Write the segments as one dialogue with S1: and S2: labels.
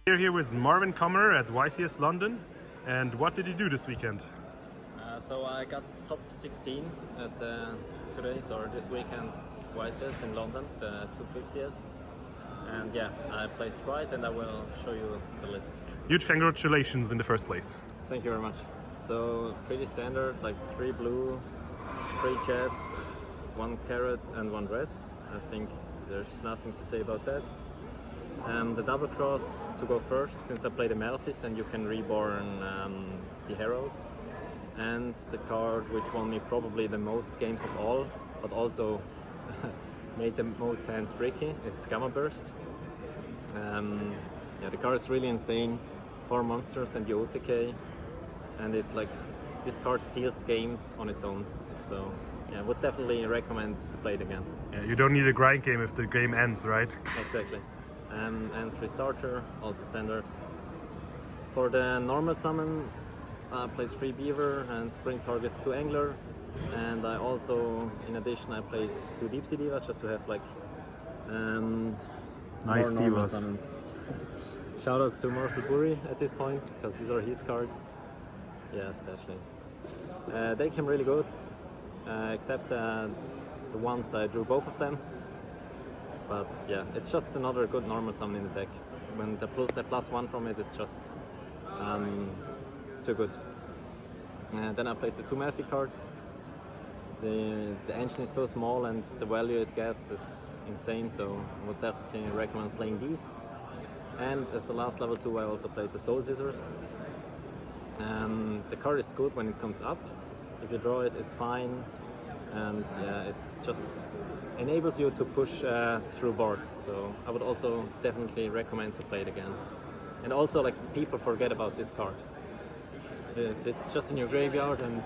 S1: We're here with Marvin Kammerer at YCS London. And what did you do this weekend?
S2: So I got top 16 at today's or this weekend's YCS in London, the 250th. And yeah, I played Spright and I will show you the list.
S1: Huge congratulations in the first place.
S2: Thank you very much. So pretty standard, like 3 blue, 3 jets, 1 carrot and 1 red. I think there's nothing to say about that. The double cross to go first, since I played the Melffys and you can reborn the heralds. And the card which won me probably the most games of all, but also made the most hands bricky, is Gamma Burst. Yeah, the card is really insane. 4 monsters and the OTK, and it this card steals games on its own. So yeah, I would definitely recommend to play it again.
S1: Yeah, you don't need a grind game if the game ends, right?
S2: Exactly. And 3 starter, also standards. For the normal summon, I played 3 beaver and spring targets 2 angler, and I also, in addition, I played 2 deep sea diva just to have
S1: Nice
S2: more normal
S1: divas.
S2: summons. Shoutouts to Morsuburi at this point, because these are his cards. Yeah, especially. They came really good, except the ones I drew both of them. But yeah, it's just another good normal summon in the deck. When the +1 from it is just too good. Then I played the 2 Melffy cards. The engine is so small and the value it gets is insane, so I would definitely recommend playing these. And as the last level 2, I also played the Soul Scissors. The card is good when it comes up. If you draw it, it's fine. And yeah, it just enables you to push through boards. So I would also definitely recommend to play it again. And also, people forget about this card. If it's just in your graveyard and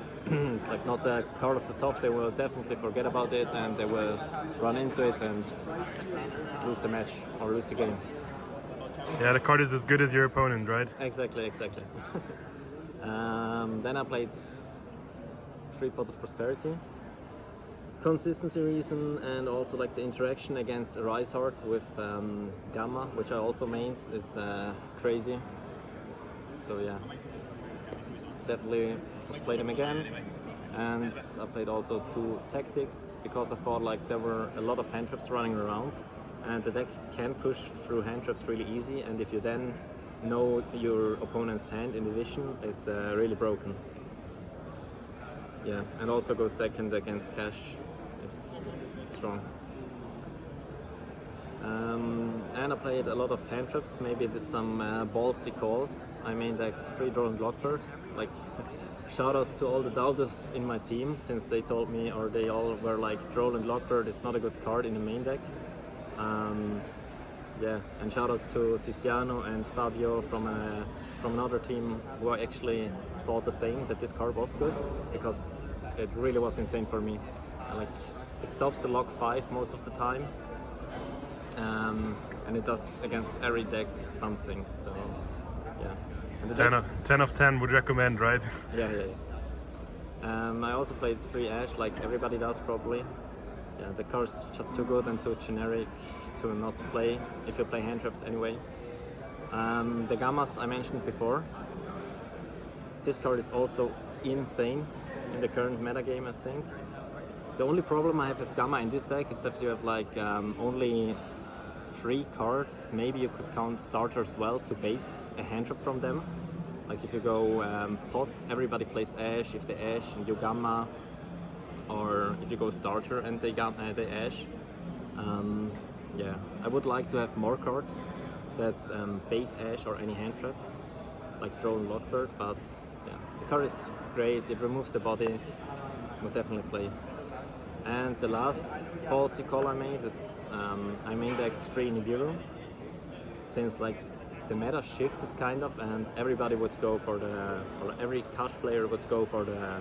S2: it's not a card off the top, they will definitely forget about it and they will run into it and lose the match or lose the game.
S1: Yeah, the card is as good as your opponent, right?
S2: Exactly. Then I played 3 Pot of Prosperity. Consistency reason, and also the interaction against Rise Heart with Gamma, which I also mained, is crazy. So yeah, definitely play them again. And I played also 2 Tactics because I thought there were a lot of hand traps running around, and the deck can push through hand traps really easy. And if you then know your opponent's hand in addition, it's really broken. Yeah, and also go second against Cash. It's strong. And I played a lot of hand traps, maybe with some ballsy calls. I made 3 Droll and Blockbirds. Shoutouts to all the doubters in my team, since they told me, or they all were Droll and Blockbird is not a good card in the main deck. Yeah, and shoutouts to Tiziano and Fabio from another team who actually thought the same, that this card was good, because it really was insane for me. It stops the lock 5 most of the time, and it does against every deck something. So yeah. And
S1: 10 of 10 would recommend, right?
S2: Yeah. I also played 3 Ash, like everybody does probably. Yeah, the card's just too good and too generic to not play if you play hand traps anyway. The Gammas I mentioned before. This card is also insane in the current metagame, I think. The only problem I have with Gamma in this deck is that you have only 3 cards. Maybe you could count starters well to bait a hand trap from them. If you go pot, everybody plays Ash. If they Ash and you Gamma, or if you go starter and they Ash. Yeah, I would like to have more cards that bait Ash or any hand trap, like Droll and Lockbird, but yeah, the card is great, it removes the body, would definitely play. And the last policy call I made is I main decked 3 Nibiru, since the meta shifted kind of, and everybody would go for every Cash player would go for the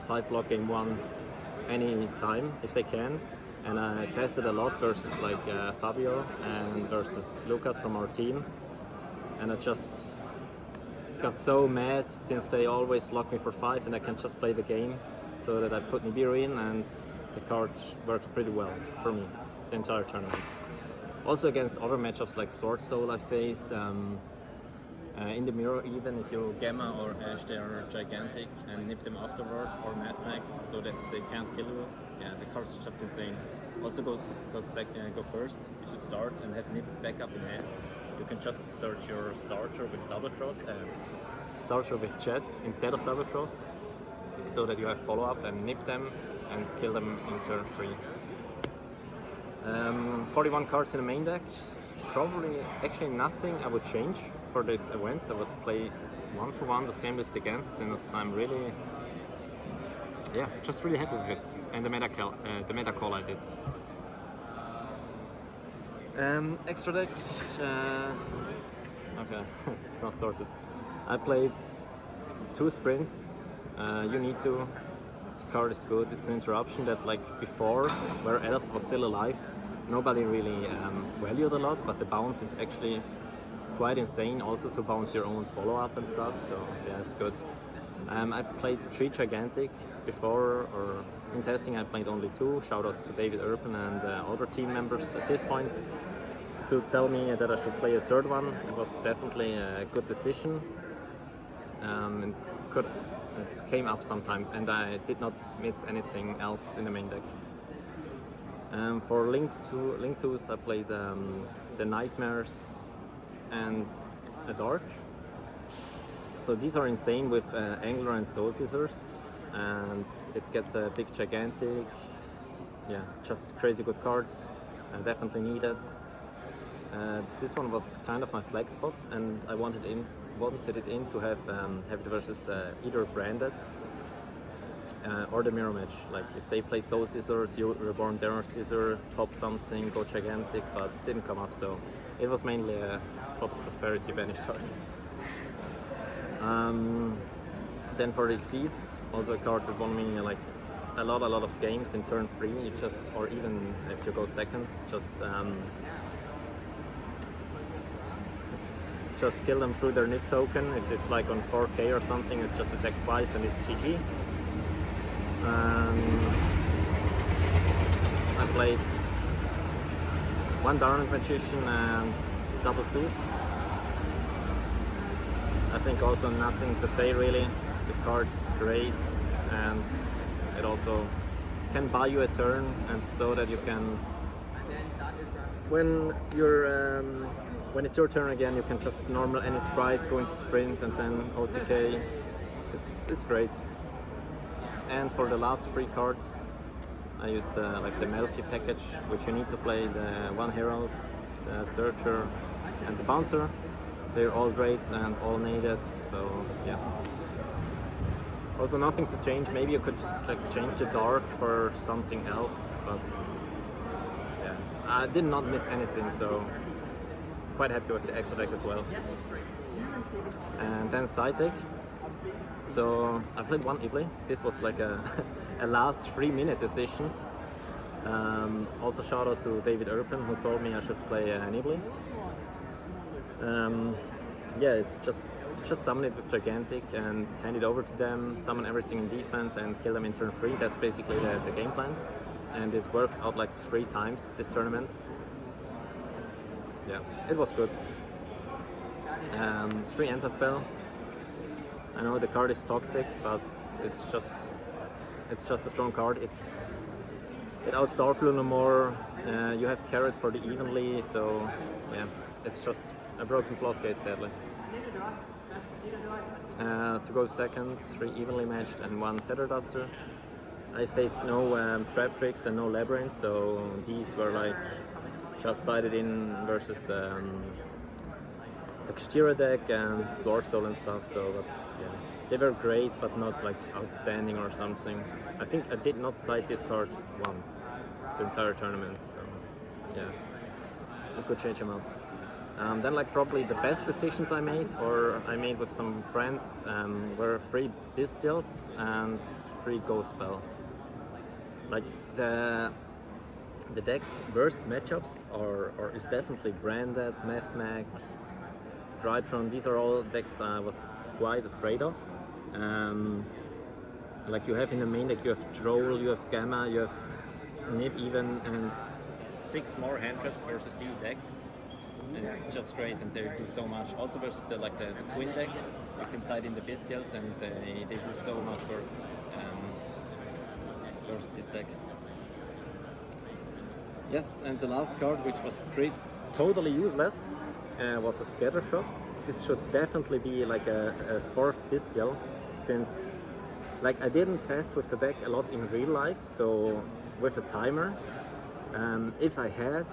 S2: 5 lock game 1 any time if they can. And I tested a lot versus Fabio and versus Lucas from our team, and I just got so mad since they always lock me for 5 and I can just play the game, so that I put Nibiru in and the card worked pretty well for me the entire tournament. Also against other matchups like Sword Soul I faced, in the mirror even if you Gamma or Ash they are gigantic and nip them afterwards or Mathmag so that they can't kill you. Yeah, the card's just insane. Also go first if you start and have nip back up in hand. You can just search your starter with double cross, starter with Jet instead of double cross, so that you have follow up and nip them and kill them in turn 3. 41 cards in the main deck. Probably actually nothing I would change for this event. I would play 1 for 1 the same list again, since I'm really, yeah, just really happy with it. And the meta call I did. Extra deck. Okay, it's not sorted. I played 2 sprints. You need to. The card is good. It's an interruption that, like before, where Elf was still alive, nobody really valued a lot, but the bounce is actually quite insane. Also to bounce your own follow up and stuff. So yeah, it's good. I played 3 gigantic before, or in testing I played only 2. Shoutouts to David Urban and other team members at this point to tell me that I should play a 3rd one. It was definitely a good decision. It came up sometimes, and I did not miss anything else in the main deck. For Link 2s, I played the Nightmares and a Dark. So these are insane with Angler and Soul Scissors, and it gets a big gigantic. Yeah, just crazy good cards. Definitely needed. This one was kind of my flag spot, and I wanted it in to have it versus either Branded or the mirror match. Like if they play Soul Scissors, you reborn their Scissor, pop something, go gigantic, but it didn't come up, so it was mainly a Plot of Prosperity banish target. Then for the Exceeds, also a card that won me like a lot of games in turn 3. You just, or even if you go second, just kill them through their nip token. If it's like on 4k or something, it just attack twice and it's GG. I played 1 Darned Magician and double Zeus. I think also nothing to say really. The card's great, and it also can buy you a turn, and so that you can, when it's your turn again, you can just normal any sprite, go into sprint, and then OTK. It's great. And for the last 3 cards, I used like the Melffy package, which you need to play the 1 Herald, the Searcher, and the Bouncer. They're all great and all needed, so yeah. Also nothing to change. Maybe you could just like change the Dark for something else, but yeah, I did not miss anything, so quite happy with the extra deck as well. And then side deck. So I played 1 Ibli. This was like a last 3-minute decision. Also shout out to David Urban, who told me I should play an Ibli. Yeah, it's just summon it with gigantic and hand it over to them, summon everything in defense and kill them in turn 3. That's basically the game plan, and it worked out like 3 times this tournament. Yeah, it was good. 3 Anti-Spell. I know the card is toxic, but it's just a strong card. It outstarts no more. You have carrot for the evenly, so yeah, it's just a broken floodgate, sadly. To go second, 3 evenly matched and 1 Feather Duster. I faced no trap tricks and no labyrinth, so these were like just sided in versus the Kashtira deck and Sword Soul and stuff. So, but yeah, they were great, but not like outstanding or something. I think I did not side this card once the entire tournament. So yeah, I could change them up. Then like probably the best decisions I made, or I made with some friends, were 3 Bestials and 3 Ghost Spell. Like the deck's worst matchups is definitely Branded, Mathmag, Drytron. These are all decks I was quite afraid of. Like you have in the main deck, you have Troll, you have Gamma, you have Nib even, and 6 more hand traps versus these decks. It's just great, and they do so much. Also versus the twin deck, you can side in the bestials, and they do so much work versus this deck. Yes, and the last card, which was totally useless, was a scatter shot. This should definitely be like a 4th bestial, since like I didn't test with the deck a lot in real life, so with a timer, if I had,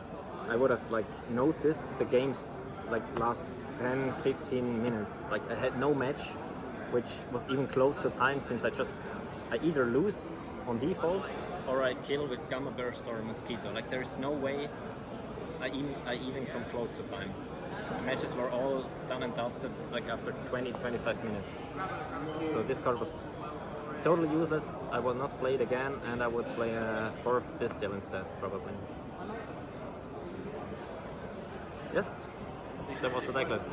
S2: I would have like noticed the games like last 10-15 minutes. Like I had no match which was even close to time, since I either lose on default or I kill with Gamma Burst or Mosquito. Like there's no way I even come close to time. Matches were all done and dusted like after 20-25 minutes. So this card was totally useless. I will not play it again, and I would play a 4th bestial instead, probably. Yes, that was the deck list.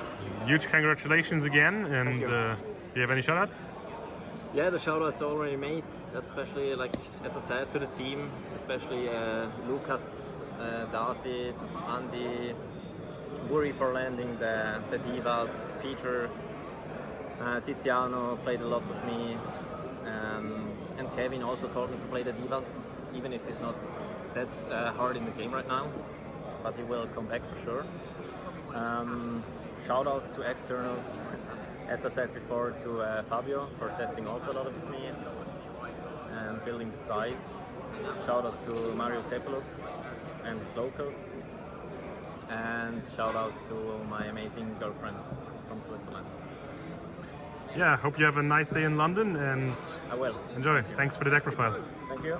S1: Huge congratulations again, and do you have any shoutouts?
S2: Yeah, the shoutouts already made, especially like as I said, to the team, especially Lucas, David, Andy, Buri for landing the Divas, Peter, Tiziano played a lot with me, and Kevin also taught me to play the Divas, even if it's not that hard in the game right now, but he will come back for sure. Shoutouts to externals, as I said before, to Fabio for testing also a lot with me and building the site. Shoutouts to Mario Tepeluk and his locals, and shoutouts to my amazing girlfriend from Switzerland.
S1: Yeah, hope you have a nice day in London, and
S2: I will.
S1: Enjoy. Thanks for the deck profile.
S2: Thank you.